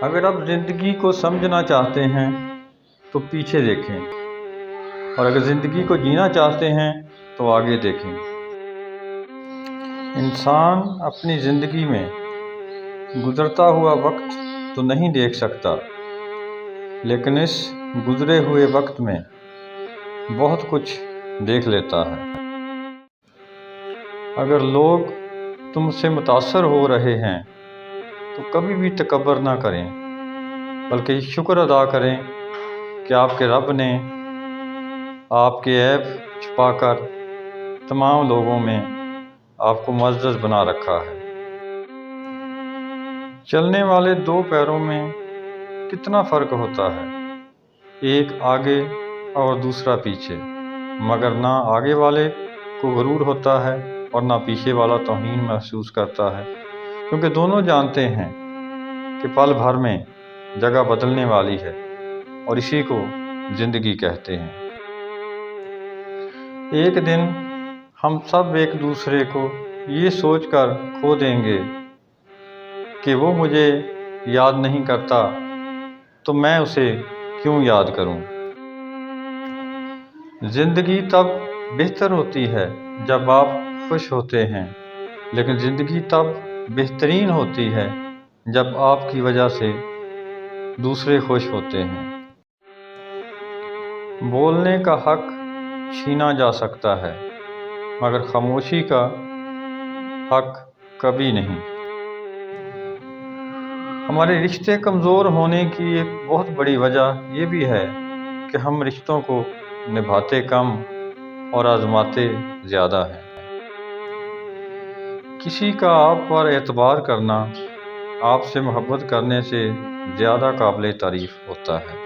اگر آپ زندگی کو سمجھنا چاہتے ہیں تو پیچھے دیکھیں، اور اگر زندگی کو جینا چاہتے ہیں تو آگے دیکھیں۔ انسان اپنی زندگی میں گزرتا ہوا وقت تو نہیں دیکھ سکتا، لیکن اس گزرے ہوئے وقت میں بہت کچھ دیکھ لیتا ہے۔ اگر لوگ تم سے متاثر ہو رہے ہیں تو کبھی بھی تکبر نہ کریں، بلکہ شکر ادا کریں کہ آپ کے رب نے آپ کے عیب چھپا کر تمام لوگوں میں آپ کو معزز بنا رکھا ہے۔ چلنے والے دو پیروں میں کتنا فرق ہوتا ہے، ایک آگے اور دوسرا پیچھے، مگر نہ آگے والے کو غرور ہوتا ہے اور نہ پیچھے والا توہین محسوس کرتا ہے، کیونکہ دونوں جانتے ہیں کہ پل بھر میں جگہ بدلنے والی ہے اور اسی کو زندگی کہتے ہیں۔ ایک دن ہم سب ایک دوسرے کو یہ سوچ کر کھو دیں گے کہ وہ مجھے یاد نہیں کرتا تو میں اسے کیوں یاد کروں۔ زندگی تب بہتر ہوتی ہے جب آپ خوش ہوتے ہیں، لیکن زندگی تب بہترین ہوتی ہے جب آپ کی وجہ سے دوسرے خوش ہوتے ہیں۔ بولنے کا حق چھینا جا سکتا ہے، مگر خاموشی کا حق کبھی نہیں۔ ہمارے رشتے کمزور ہونے کی ایک بہت بڑی وجہ یہ بھی ہے کہ ہم رشتوں کو نبھاتے کم اور آزماتے زیادہ ہیں۔ کسی کا آپ پر اعتبار کرنا آپ سے محبت کرنے سے زیادہ قابل تعریف ہوتا ہے۔